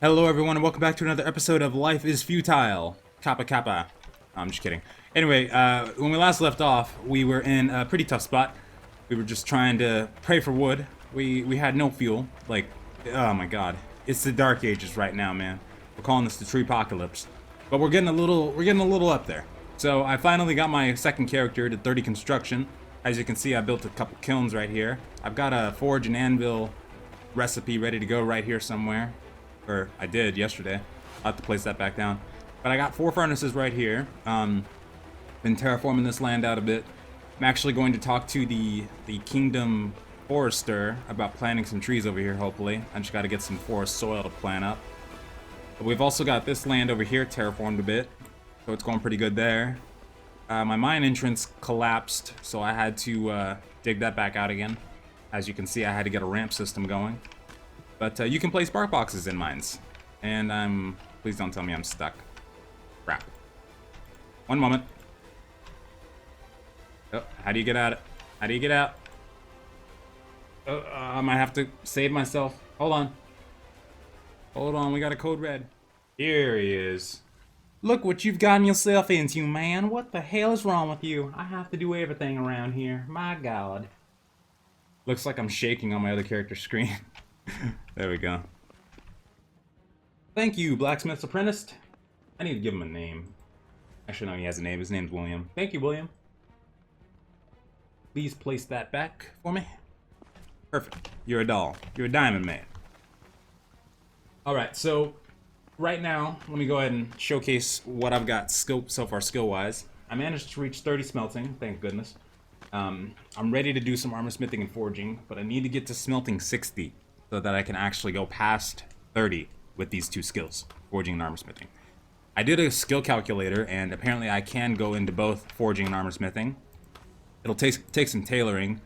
Hello everyone and welcome back to another episode of Life is Futile. Kappa Kappa. I'm just kidding. Anyway, when we last left off, we were in a pretty tough spot. We were just trying to pray for wood. We had no fuel. Like, oh my god. It's the Dark Ages right now, man. We're calling this the Treepocalypse. But we're getting a little up there. So I finally got my second character to 30 construction. As you can see, I built a couple kilns right here. I've got a forge and anvil recipe ready to go right here somewhere. Or I did yesterday. I'll have to place that back down. But I got 4 furnaces right here. Been terraforming this land out a bit. I'm actually going to talk to the Kingdom Forester about planting some trees over here, hopefully. I just got to get some forest soil to plant up. But we've also got this land over here terraformed a bit. So it's going pretty good there. My mine entrance collapsed, so I had to dig that back out again. As you can see, I had to get a ramp system going. But you can place bark boxes in mines. And please don't tell me I'm stuck. Crap. One moment. Oh, how do you get out? How do you get out? Oh, I might have to save myself. Hold on. Hold on, we got a code red. Here he is. Look what you've gotten yourself into, man. What the hell is wrong with you? I have to do everything around here. My god. Looks like I'm shaking on my other character's screen. There we go. Thank you, Blacksmith's Apprentice. I need to give him a name. Actually, no, he has a name. His name's William. Thank you, William. Please place that back for me. Perfect. You're a doll. You're a diamond man. Alright, so right now, let me go ahead and showcase what I've got so far skill-wise. I managed to reach 30 smelting, thank goodness. I'm ready to do some armor smithing and forging, but I need to get to smelting 60 so that I can actually go past 30 with these 2 skills, forging and armor smithing. I did a skill calculator, and apparently I can go into both forging and armor smithing. It'll take some tailoring,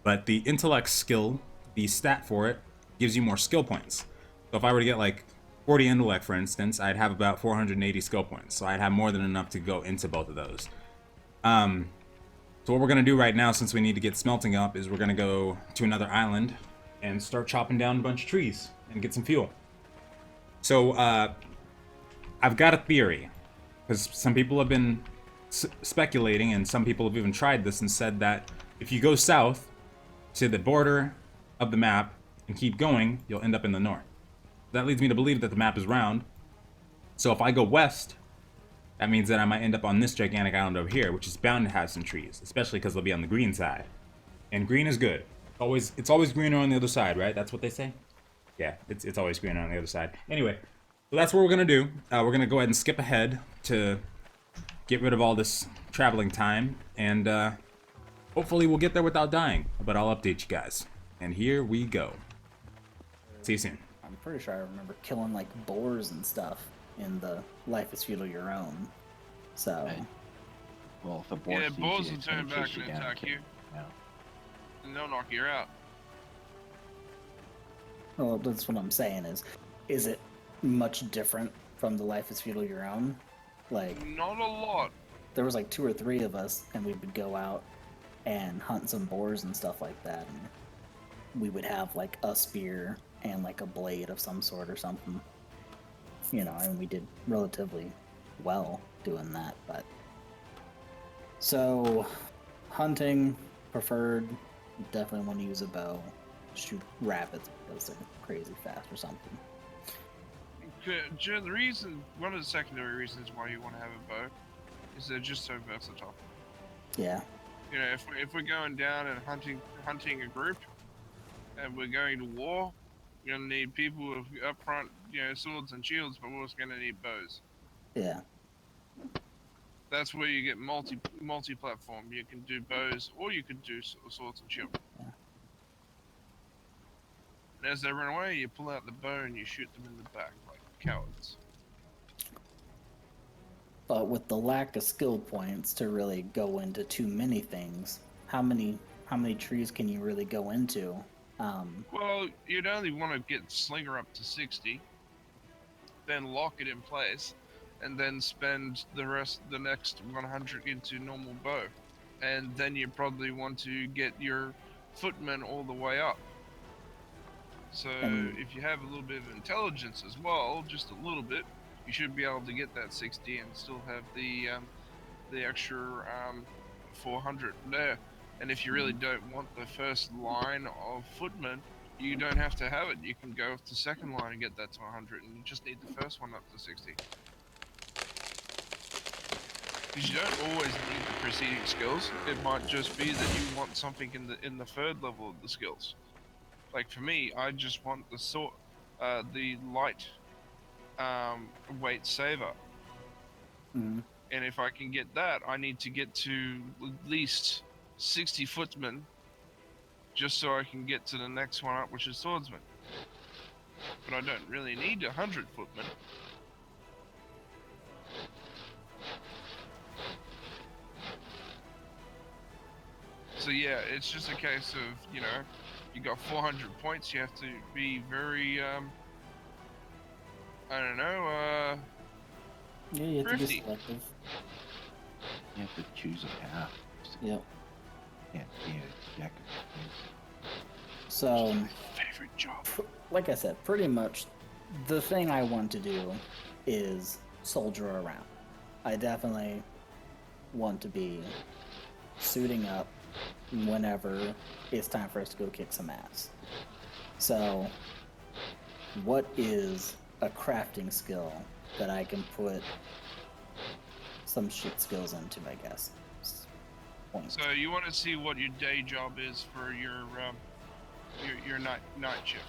but the intellect skill, the stat for it, gives you more skill points. So if I were to get like 40 intellect, for instance, I'd have about 480 skill points. So I'd have more than enough to go into both of those. So what we're going to do right now, since we need to get smelting up, is we're going to go to another island and start chopping down a bunch of trees and get some fuel. So I've got a theory, because some people have been speculating, and some people have even tried this and said that if you go south to the border of the map and keep going, you'll end up in the north. That leads me to believe that the map is round. So if I go west, that means that I might end up on this gigantic island over here, which is bound to have some trees, especially because they'll be on the green side. And green is good. It's always greener on the other side, right? That's what they say? Yeah, it's always greener on the other side. Anyway, so that's what we're going to do. We're going to go ahead and skip ahead to get rid of all this traveling time. And hopefully we'll get there without dying. But I'll update you guys. And here we go. See you soon. I'm pretty sure I remember killing like boars and stuff in the Life is Feudal Your Own. So. Hey. Well, if a boar yeah, sees boars you, will it's gonna turn back chase you and down attack kill you. Yeah. And they'll knock you out. Well, that's what I'm saying is it much different from the Life is Feudal Your Own? Like, Not a lot. there was like 2 or 3 of us, and we would go out and hunt some boars and stuff like that, and we would have like a spear and like a blade of some sort or something. You know, and we did relatively well doing that, but... So, hunting, preferred, definitely want to use a bow. Shoot rabbits because they're crazy fast or something. The reason, one of the secondary reasons why you want to have a bow is they're just so versatile. Yeah. You know, if we're going down and hunting a group, and we're going to war, you're gonna need people with up front, you know, swords and shields, but we're also gonna need bows. Yeah. That's where you get multi-platform. You can do bows, or you could do swords and shields. Yeah. And as they run away, you pull out the bow and you shoot them in the back like cowards. But with the lack of skill points to really go into too many things, how many trees can you really go into? Well, you'd only want to get Slinger up to 60, then lock it in place, and then spend the next 100 into normal bow. And then you probably want to get your footmen all the way up. So And- if you have a little bit of intelligence as well, just a little bit, you should be able to get that 60 and still have the extra 400 there. And if you really don't want the first line of footmen, you don't have to have it. You can go with the second line and get that to 100, and you just need the first one up to 60. Because you don't always need the preceding skills. It might just be that you want something in the third level of the skills. Like for me, I just want the light weight saver. Mhm. And if I can get that, I need to get to at least 60 footmen just so I can get to the next one up, which is swordsman. But I don't really need 100 footmen. So yeah, it's just a case of, you got 400 points, you have to be very, I don't know, Yeah, you have to be thrifty. selective. You have to choose a path. Yep. Can't be a jack of things. So, Favorite job. like I said, pretty much the thing I want to do is soldier around. I definitely want to be suiting up whenever it's time for us to go kick some ass. So, what is a crafting skill that I can put some shit skills into, I guess? Point. So you want to see what your day job is for your night shift.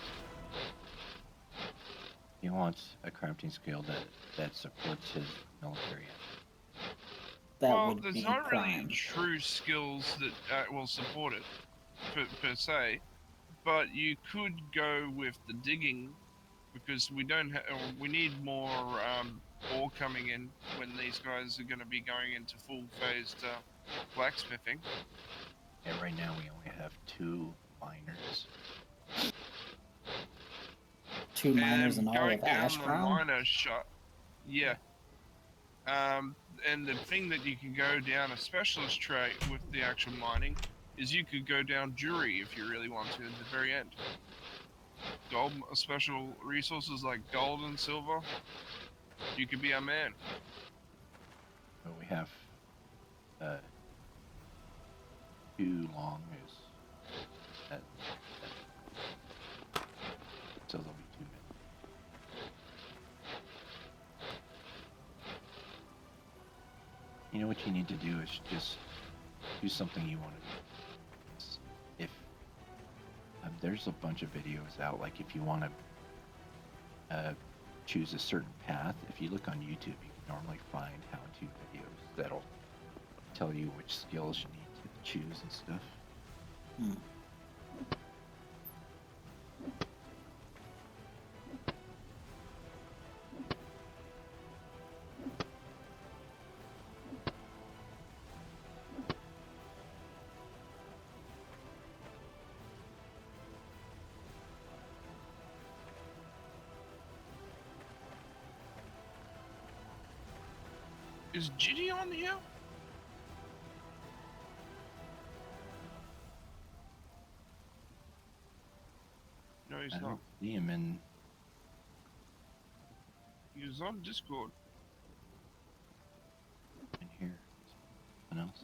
He wants a crafting skill that supports his military. That Well, would there's be not really prime. true skills that will support it per se, but you could go with the digging because we need more ore coming in when these guys are going to be going into full phased blacksmithing. And right now we only have 2 miners. 2 miners and all going of down Ash the Brown. miner shot, yeah. And the thing that you can go down a specialist trait with the actual mining is you could go down jury if you really want to at the very end. Gold special resources like gold and silver, you could be a man. But we have 2 long is that, so there'll be 2 men. You know what you need to do is just do something you want to do. If there's a bunch of videos out, like if you want to choose a certain path, if you look on YouTube, you can normally find how-to videos that'll tell you which skills you need to choose and stuff. Hmm. Is Giddy on here? No, he's I not. don't see him in. He's on Discord. Here. Something else.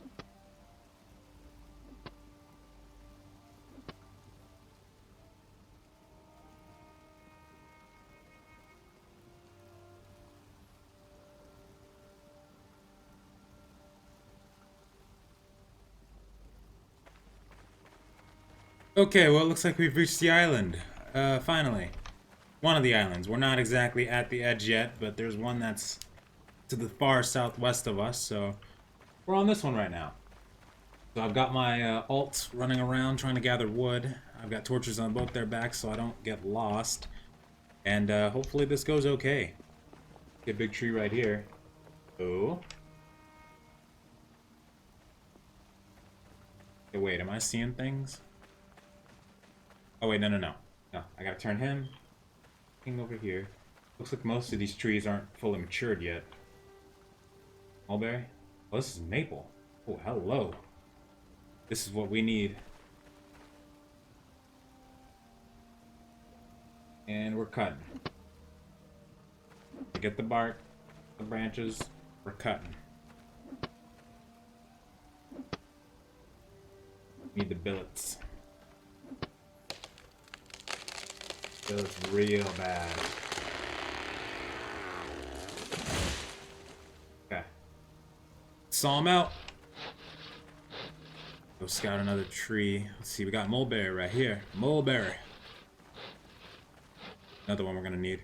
Okay, well, it looks like we've reached the island. Finally. One of the islands. We're not exactly at the edge yet, but there's one that's to the far southwest of us, so we're on this one right now. So I've got my alt running around trying to gather wood. I've got torches on both their backs so I don't get lost. And hopefully this goes okay. Get a big tree right here. Oh. Hey, wait, am I seeing things? Oh wait, no. No, I gotta turn him. King over here. Looks like most of these trees aren't fully matured yet. Mulberry? Oh, this is maple. Oh, hello. This is what we need. And we're cutting. Get the bark, the branches, we're cutting. Need the billets. Billets real bad. Okay. Saw him out. Go scout another tree. Let's see, we got mulberry right here. Mulberry. Another one we're gonna need.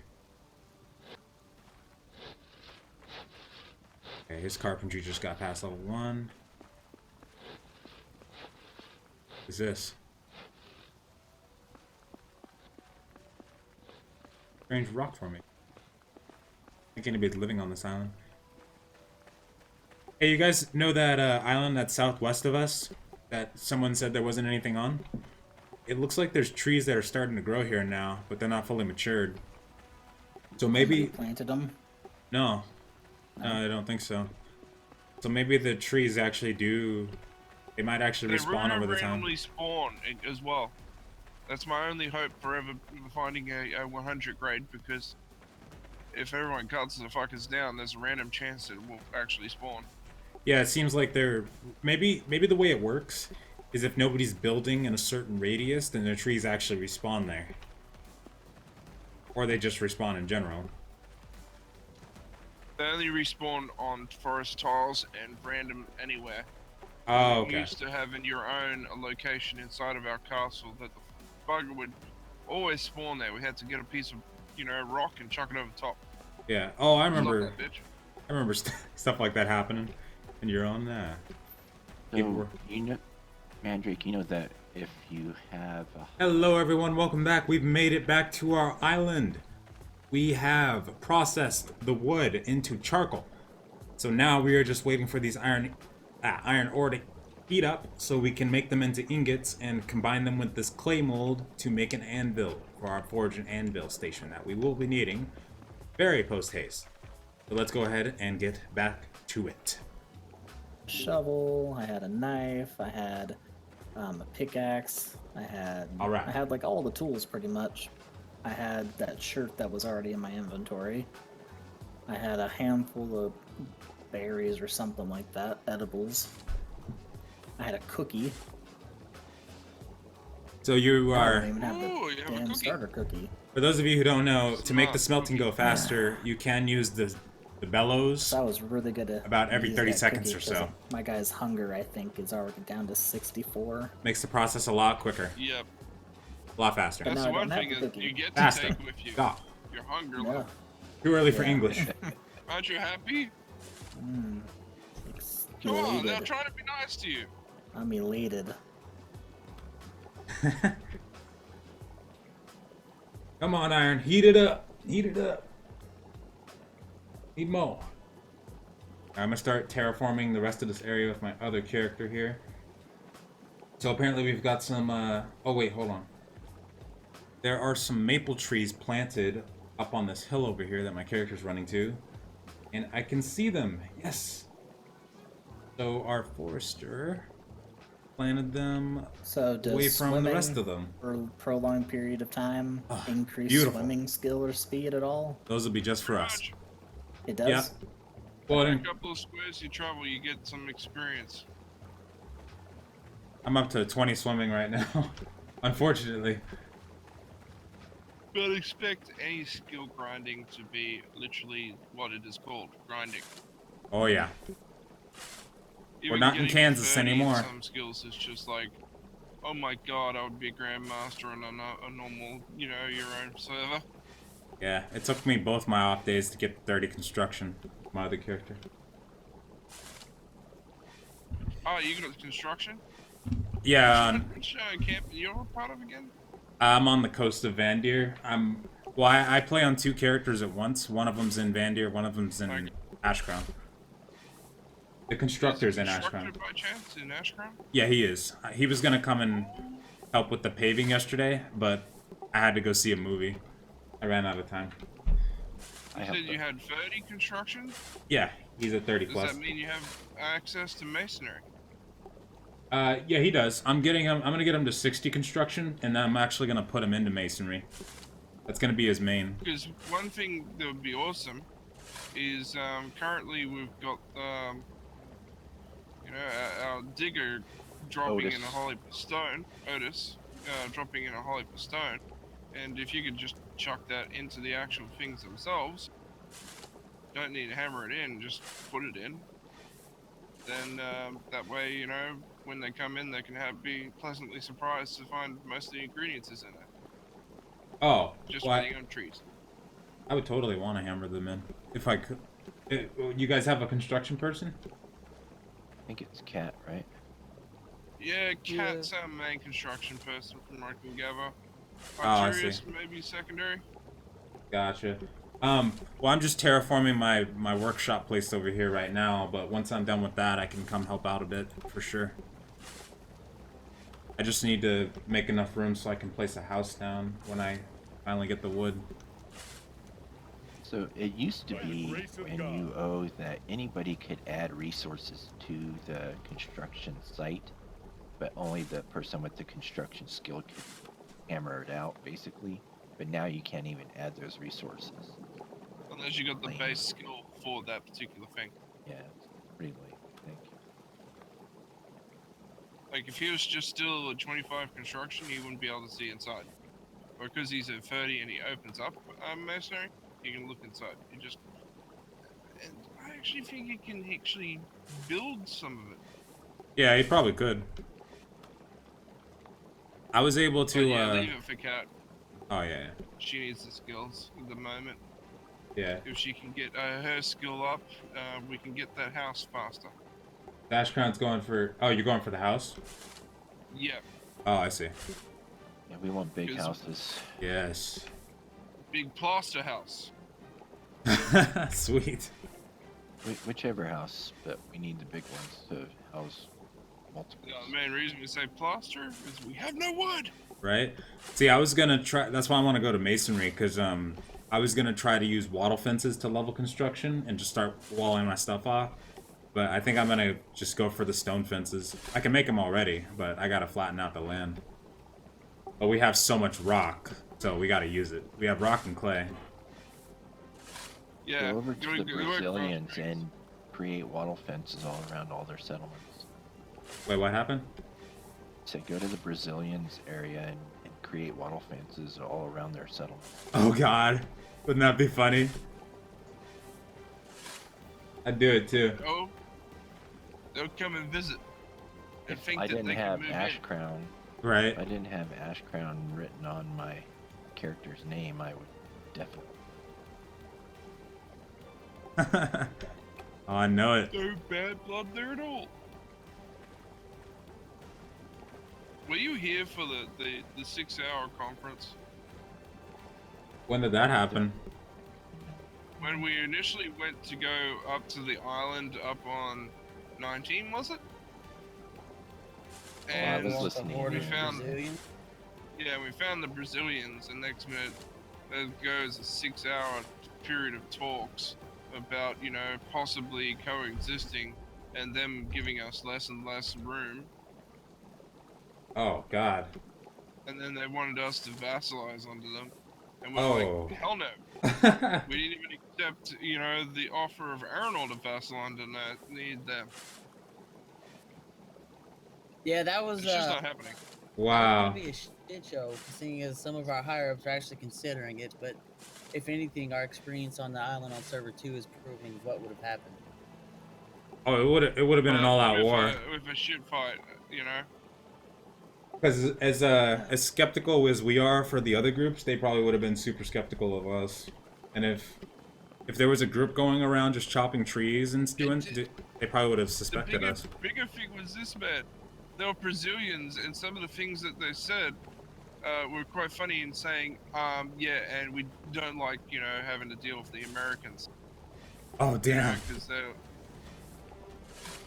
Okay, his carpentry just got past level 1. What is this? Strange rock forming. I think anybody's living on this island. Hey, you guys know that island that's southwest of us? That someone said there wasn't anything on? It looks like there's trees that are starting to grow here now, but they're not fully matured. So maybe... Somebody planted them. No. No, I don't think so. So maybe the trees actually do... They might actually respawn over the time. Randomly spawn as well. That's my only hope for ever finding a 100 grade, because if everyone cuts the fuckers down, there's a random chance that it will actually spawn. Yeah, it seems like they're... Maybe the way it works is if nobody's building in a certain radius, then the trees actually respawn there. Or they just respawn in general. They only respawn on forest tiles and random anywhere. Oh, You okay. used to have in your own location inside of our castle that the bugger would always spawn there. We had to get a piece of, rock and chuck it over the top. Yeah. Oh, I Love remember... that bitch. I remember stuff like that happening. And you're on that. So, Mandrake, you know that if you have a... Hello everyone, welcome back. We've made it back to our island. We have processed the wood into charcoal. So now we are just waiting for these iron ore to heat up so we can make them into ingots and combine them with this clay mold to make an anvil for our forge and anvil station that we will be needing very post-haste. So let's go ahead and get back to it. Shovel. I had a knife. I had a pickaxe. I had. All right. I had like all the tools pretty much. I had that shirt that was already in my inventory. I had a handful of berries or something like that, edibles. I had a cookie. So you I are, don't even have Ooh, the you have a damn cookie. starter cookie. for those of you who don't know, to make the Smart smelting go cookie. faster, you can use the bellows. So I was really good at About every 30 seconds or so. My guy's hunger, I think, is already down to 64. Makes the process a lot quicker, Yep. a lot faster. But That's now the I one don't have thing the is cookie. you get to Faster. take with you Stop. your hunger No. level. Too early for Yeah. English. Aren't you happy? Mm. Come on, they're Elated. trying to be nice to you. I'm elated. Come on, Iron. Heat it up. Heat it up. Need more. I'm gonna start terraforming the rest of this area with my other character here. So apparently we've got some, oh wait, hold on. There are some maple trees planted up on this hill over here that my character's running to. And I can see them. Yes. So our forester planted them So does away from the swimming rest of them. for a prolonged period of time increase beautiful. swimming skill or speed at all? Those will be just for us. Raj, It does? Yeah. Well, every then, couple of squares you travel, you get some experience. I'm up to 20 swimming right now, unfortunately. But expect any skill grinding to be literally what it is called, grinding. Oh yeah. Even not in getting Kansas 30 in anymore. Some skills is just like, oh my god, I would be a grandmaster on a normal, your own server. Yeah, it took me both my off days to get 30 construction, my other character. Oh, you got construction? Yeah, Which camp you're a part of again? I'm on the coast of Vandir. Well, I play on 2 characters at once. One of them's in Vandir, one of them's in Okay. Ashcrown. The constructor's in Constructor Ashcrown. by chance in Ashcrown? Yeah, he is. He was gonna come and help with the paving yesterday, but I had to go see a movie. I ran out of time. I You have said the- you had 30 construction? Yeah, he's at 30 Does plus. that mean you have access to masonry? Yeah, he does. I'm gonna get him to 60 construction, and then I'm actually gonna put him into masonry. That's gonna be his main. Because one thing that would be awesome is currently we've got you know our digger dropping in a hollow stone, Otis, dropping in a hollow stone, and if you could just chuck that into the actual things themselves, don't need to hammer it in, just put it in. Then that way, you know, when they come in, they can be pleasantly surprised to find most of the ingredients is in it. Oh, Just well, waiting on trees. I would totally want to hammer them in if I could. You guys have a construction person? I think it's Cat, right? Yeah, Cat's our main construction person from what I can gather. I see. Arterius, maybe secondary. Gotcha. Well, I'm just terraforming my workshop place over here right now, but once I'm done with that, I can come help out a bit, for sure. I just need to make enough room so I can place a house down when I finally get the wood. So it used to be when you owe that anybody could add resources to the construction site, but only the person with the construction skill could hammer it out, basically. But now you can't even add those resources. Unless you got the base skill for that particular thing. Yeah, it's pretty late, I think. Like, if he was just still at 25 construction, you wouldn't be able to see inside. Or because he's at 30 and he opens up masonry, you can look inside. You just... And I actually think you can actually build some of it. Yeah, he probably could. I was able to, But yeah, leave it for Kat. Oh, yeah. She needs the skills at the moment. Yeah. If she can get her skill up, we can get that house faster. Dash Crown's going for... Oh, you're going for the house? Yeah. Oh, I see. Yeah, we want big houses. Yes. Big plaster house. Sweet. Whichever house, but we need the big ones to house multiple. The main reason we say plaster is we have no wood. Right? See, I was gonna try... That's why I want to go to masonry, because, I was gonna try to use wattle fences to level construction and just start walling my stuff off. But I think I'm gonna just go for the stone fences. I can make them already, but I gotta flatten out the land. But we have so much rock, so we gotta use it. We have rock and clay. Yeah. Go over to the Brazilians and create wattle fences all around all their settlements. Wait, what happened? So go to the Brazilians area and create wattle fences all around their settlements. Oh god. Wouldn't that be funny? I'd do it too. Oh. They'll come and visit. And think I that didn't they have can move Ash in. Crown. Right. If I didn't have Ash Crown written on my character's name, I would definitely. Oh, I know it. No bad blood there at all. Were you here for the 6-hour conference? When did that happen? When we initially went to go up to the island up on 19, was it? I And was listening. we found, yeah, we found the Brazilians, and next minute there goes a 6-hour period of talks about, you know, possibly coexisting and them giving us less and less room. Oh god. And then they wanted us to vassalize onto them. And we're Oh. like, hell no. We didn't even accept, you know, the offer of Arnold to vassal onto need them. Yeah, that was It's just not happening. Wow. Be a shit show, seeing as some of our higher ups are actually considering it. But if anything, our experience on the island on server 2 is proving what would have happened. Oh, it would have been an all-out war. With a shit fight, you know. Because as skeptical as we are for the other groups, they probably would have been super skeptical of us. And if there was a group going around just chopping trees and doing, they probably would have suspected us. The bigger thing was this, man. They were Brazilians, and some of the things that they said were quite funny in saying, yeah, and we don't like, you know, having to deal with the Americans. Oh, damn.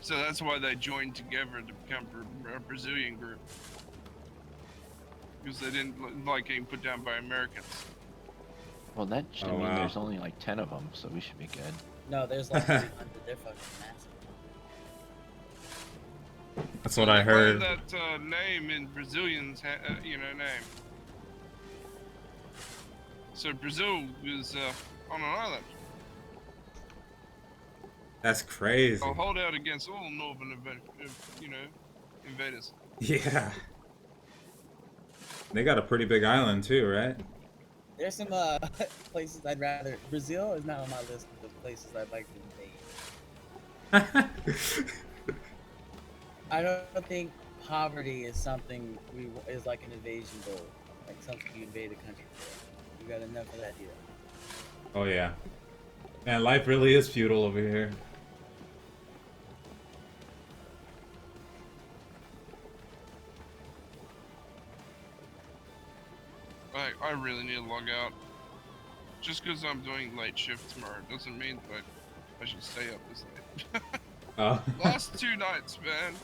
So that's why they joined together to become a Brazilian group. Because they didn't like getting put down by Americans. Well, that should mean there's only like 10 of them, so we should be good. No, there's like 300. They're fucking massive. That's what I heard. That name in Brazilians, you know, name. So Brazil was on an island. That's crazy. I'll hold out against all northern, invaders. Yeah. They got a pretty big island too, right? There's some places I'd rather. Brazil is not on my list of the places I'd like to invade. I don't think poverty is something is like an invasion goal, like something you invade a country for. You got enough of that here. Oh yeah. Man, life really is feudal over here. I really need to log out. Just because I'm doing late shift tomorrow doesn't mean that I should stay up this late. Oh. Last 2 nights, man.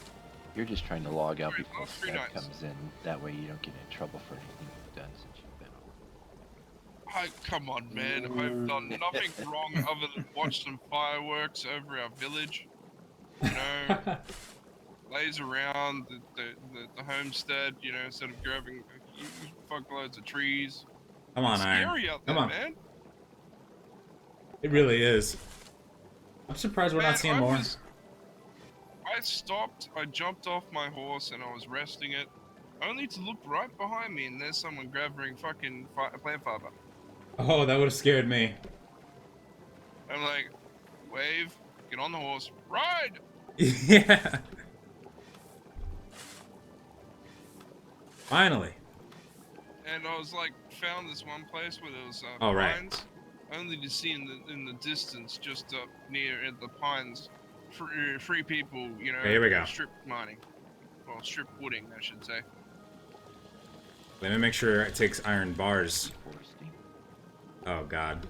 You're just trying to log out Sorry, before last 3 Seb nights. comes in. That way you don't get in trouble for anything you've done since you've been on. Come on, man. I've done nothing wrong other than watch some fireworks over our village. You know, lays around the homestead, you know, instead of grabbing fuckloads of trees. Come on, It's Iron. scary out there, Come on. man. It really is. I'm surprised we're not seeing more. I stopped, I jumped off my horse and I was resting it, only to look right behind me and there's someone grabbing fucking plant fiber. Oh, that would have scared me. I'm like, wave, get on the horse, ride! Yeah. Finally. And I was like, found this one place where there was Oh, right. pines, only to see in the distance, just up near the pines, free people, you know, Okay, here we go. strip mining, well, strip wooding, I should say. Let me make sure it takes iron bars. Foresting. Oh god.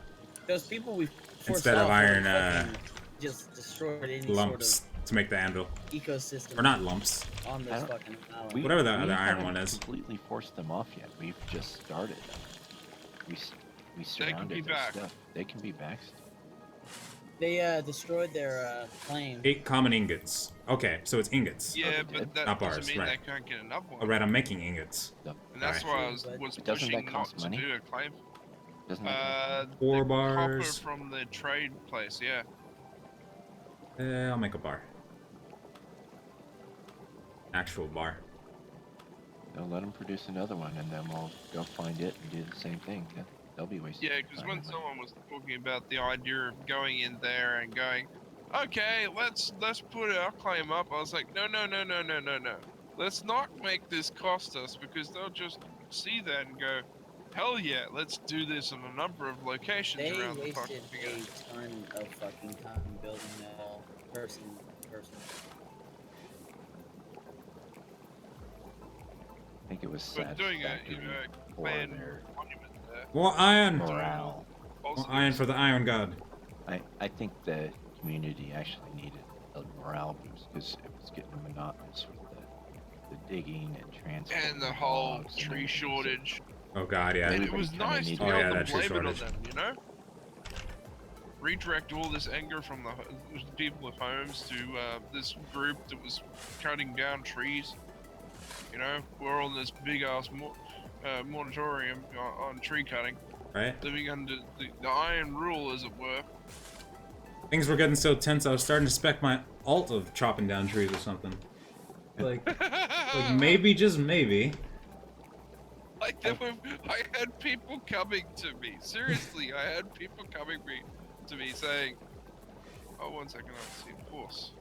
Those people we forced Instead of off iron, fucking just destroyed any lumps to make the anvil. sort of ecosystem Or not lumps. on I this don't- fucking island. Whatever the we other iron haven't one is. completely forced them off yet. We've just started. We be surrounded their back. stuff. They can be back. They destroyed their claim. 8 common ingots. Okay, so it's ingots. Yeah, they but did? that Not doesn't bars, mean right. they can't get another one. Alright, I'm making ingots. So, And that's Alright. why I was Doesn't pushing that not cost to money? do a claim. doesn't that The 4 copper bars. from the trade place, yeah. I'll make a bar. Actual bar. they'll let them produce another one, and then we'll go find it and do the same thing. They'll be wasting. Yeah, because time when and money. someone was talking about the idea of going in there and going, okay, let's put our claim up, I was like, no. Let's not make this cost us, because they'll just see that and go, hell yeah, let's do this in a number of locations They around the fucking wasted a ton of fucking time building that all person. I think it was But doing a satisfactory for clan their monument there. More iron! morale. More iron for the iron god. I think the community actually needed a morale boost because it was getting monotonous with the digging and transport And the whole logs and tree everything, so shortage. Oh god, yeah. And it Everybody was kinda nice to needed- be Oh, yeah, able that to tree blame it on shortage. them, you know? Redirect all this anger from the people with homes to this group that was cutting down trees. You know, we're on this big ass moratorium on tree cutting, Right? living under the iron rule, as it were. Things were getting so tense, I was starting to spec my alt of chopping down trees or something. Like maybe, just maybe. Like I had people coming to me. Seriously, I had people coming to me saying, "Oh, 1 second, I see a horse.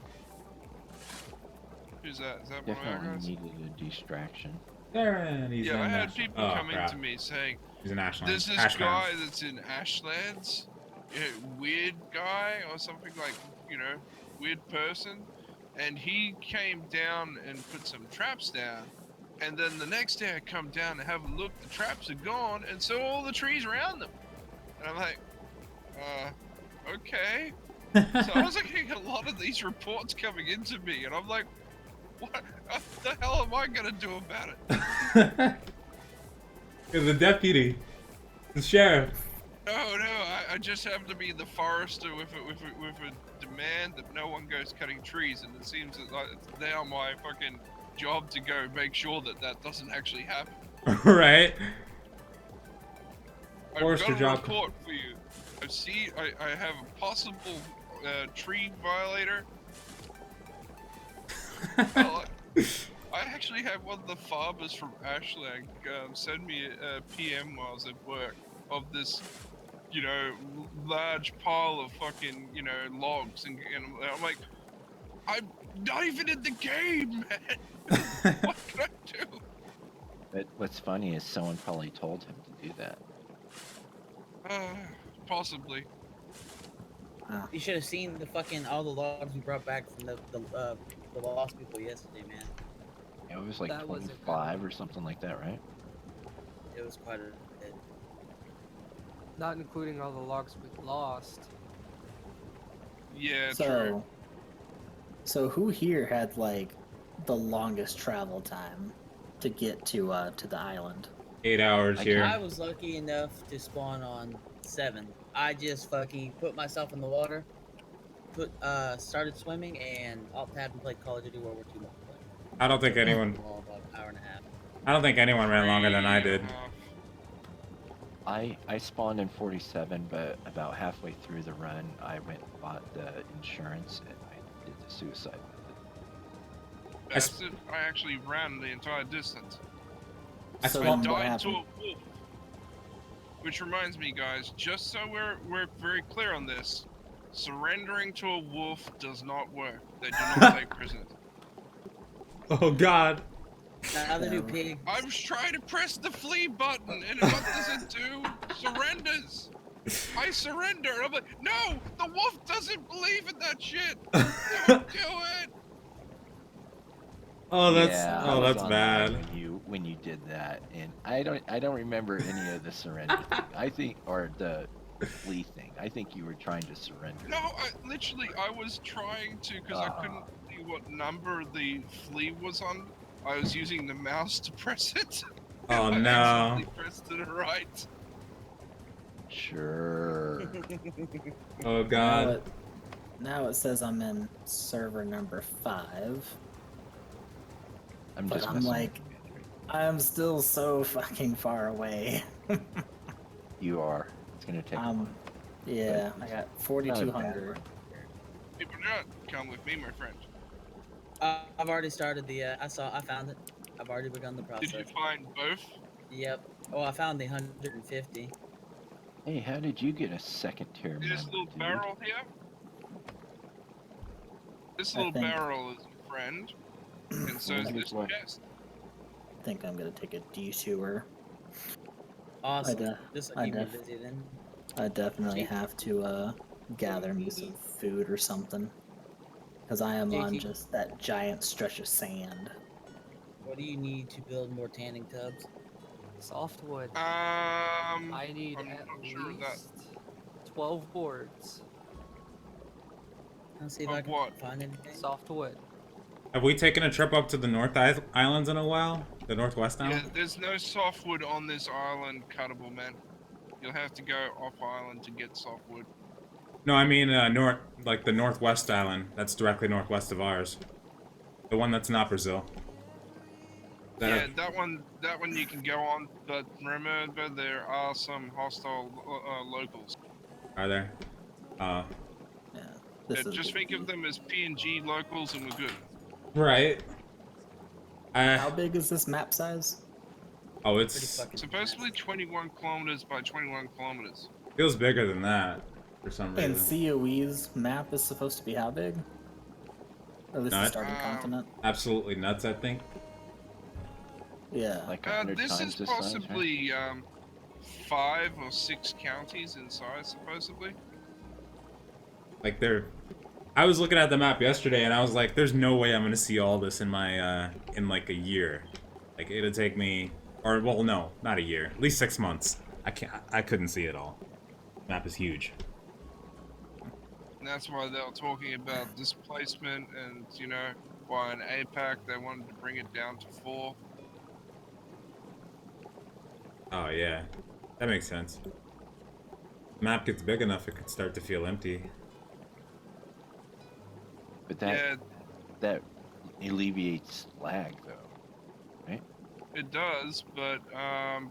Who's that? Is that one of our Definitely guys?" needed a distraction. There, he's Yeah, I in had Ash- people oh, coming crap. to me saying, He's in Ashland. "There's this Ashland. guy that's in Ashlands, weird guy or something like, weird person, and he came down and put some traps down, and then the next day I come down to have a look, the traps are gone, and so all the trees around them." And I'm like, okay. So I was like getting a lot of these reports coming into me, and I'm like, what the hell am I gonna do about it? You're the deputy. The sheriff. No, I just happen to be the forester with a demand that no one goes cutting trees, and it seems that it's now my fucking job to go make sure that that doesn't actually happen. Right? I've Forester got a job. report for you. I have a possible tree violator. Well, I actually had one of the farmers from Ashland send me a PM while I was at work of this, large pile of fucking, logs, and I'm like, I'm not even in the game, man. What can I do? But what's funny is someone probably told him to do that. Possibly. You should have seen the fucking all the logs we brought back from the lost people yesterday, man. It was like That was 25 or something like that, right? It was quite a bit. Not including all the logs we lost. Yeah, true. So who here had like the longest travel time to get to the island? 8 hours here. I was lucky enough to spawn on 7. I just fucking put myself in the water, started swimming, and alt-tabbed and played Call of Duty World War II multiplayer. I don't think anyone. Well, about an hour and a half. I don't think anyone ran longer than I did. I spawned in 47, but about halfway through the run, I went and bought the insurance and I did the suicide method. Bastard, I actually ran the entire distance. So I then what died to a happened? wolf. Which reminds me, guys, just so we're very clear on this, surrendering to a wolf does not work. They do not take prisoners. Oh God. Neither do pigs. I was trying to press the flee button, and what does it do? Surrenders. I surrender. I'm like, no, the wolf doesn't believe in that shit. Don't do it. Oh, that's Yeah, I was that's online bad. when you did that, and I don't remember any of the surrender thing. I think, or the flee thing. I think you were trying to surrender. No, I was trying to, because I couldn't see what number the flea was on. I was using the mouse to press it. Oh I no. accidentally pressed to the right. Sure. Oh God. Now it says I'm in server number 5. I'm But just I'm messing with like- you. I'm still so fucking far away. You are. It's gonna take. a while. Yeah, I got Not a bad 4,200. run. People do not come with me, my friend. I've already started the. I found it. I've already begun the process. Did you find both? Yep. Oh, I found the 150. Hey, how did you get a second tier member, This little dude? barrel here. This I little think- barrel is a friend, and so is Here's this what- chest. I think I'm gonna take a detour. Awesome. This will I keep me def- busy then. I definitely have to gather me some food or something. Because I am on JT. just that giant stretch of sand. What do you need to build more tanning tubs? Softwood. I'm I need not at sure of that. least 12 boards. Let's see if Of I can what? find anything. Softwood. Have we taken a trip up to the North Islands in a while? The Northwest Yeah, Island? there's no softwood on this island, cuttable man. You'll have to go off island to get softwood. No, I mean like the Northwest Island. That's directly northwest of ours. The one that's not Brazil. Yeah, that one you can go on, but remember there are some hostile locals. Are there? Yeah. This is Just think of them as PNG locals, and we're good. Right. How big is this map size? Oh, Pretty it's fucking Supposedly 21 kilometers by 21 kilometers. feels bigger than that for some And reason. COE's map is supposed to be how big? Or at least the Not- starting continent? Absolutely nuts, I think. Yeah. Like 100 This times is the size, right? possibly 5 or 6 counties in size, supposedly. Like I was looking at the map yesterday and I was like, there's no way I'm gonna see all this in my in like a year. Like it'll take me, or well, no, not a year, at least 6 months. I couldn't see it all. Map is huge. And that's why they were talking about displacement, and why in APAC they wanted to bring it down to 4. Oh yeah, that makes sense. Map gets big enough, it could start to feel empty. But that Yeah, that alleviates lag, though, right? it does, but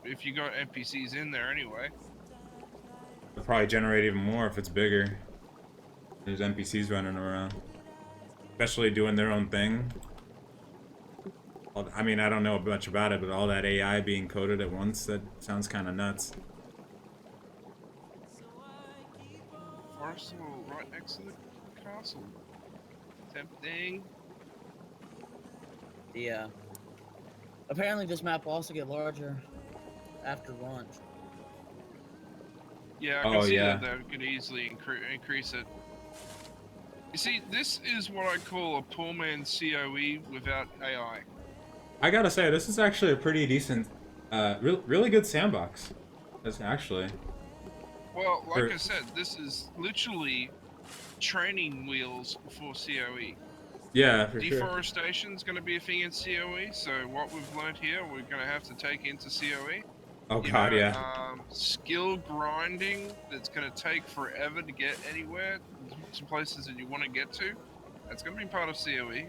if you got NPCs in there anyway, probably generate even more if it's bigger. There's NPCs running around. Especially doing their own thing. I mean, I don't know much about it, but all that AI being coded at once, that sounds kind of nuts. Forest wall right next to the castle. Tempting. Yeah. Apparently, this map will also get larger after launch. Yeah, I can Oh, see yeah. that could easily increase it. You see, this is what I call a poor man's COE without AI. I gotta say, this is actually a pretty decent, really good sandbox. That's actually. Well, like For- I said, this is literally training wheels for COE. Yeah, for sure. Deforestation is going to be a thing in COE, so what we've learned here, we're going to have to take into COE. Oh god, yeah. Skill grinding that's going to take forever to get anywhere to places that you want to get to. That's going to be part of COE.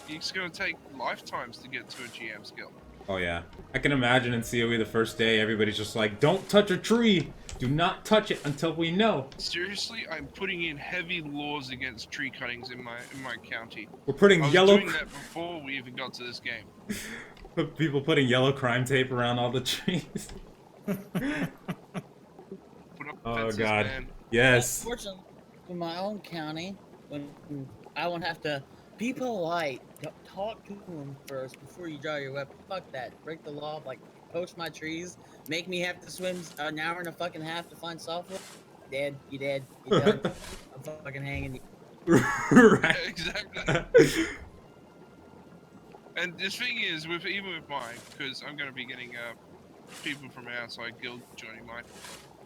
It's going to take lifetimes to get to a GM skill. Oh yeah. I can imagine in COE the first day, everybody's just like, don't touch a tree! Do not touch it until we know. Seriously, I'm putting in heavy laws against tree cuttings in my county. We're putting I was yellow... doing that before we even got to this game. People putting yellow crime tape around all the trees. Put up Oh fences, god. man. Yes. Fortunately, in my own county, when I won't have to be polite, talk to them first before you draw your weapon. Fuck that. Break the law, like poach my trees, make me have to swim an hour and a fucking half to find softwood. Dead. You dead. You done. I'm fucking hanging you. Right. Exactly. And the thing is, even with mine, because I'm going to be getting people from outside guild joining mine,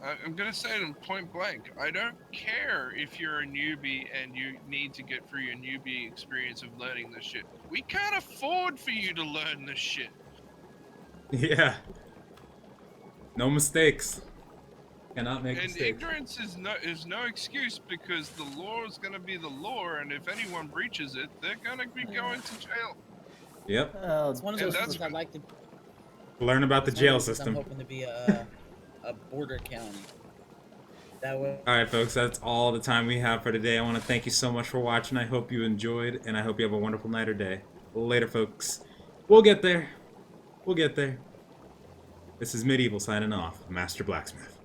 I'm going to say to them point blank, I don't care if you're a newbie and you need to get through your newbie experience of learning this shit. We can't afford for you to learn this shit. Yeah. No mistakes. Cannot make And mistakes. ignorance is no excuse, because the law is going to be the law, and if anyone breaches it, they're going to be going to jail. Yep. It's one of And those that's things I'd like to. Learn about the it's one of jail those things system. I'm hoping to be a border county. That way. Alright folks, that's all the time we have for today. I want to thank you so much for watching. I hope you enjoyed, and I hope you have a wonderful night or day. Later folks. We'll get there. We'll get there. This is Medieval signing off. Master Blacksmith.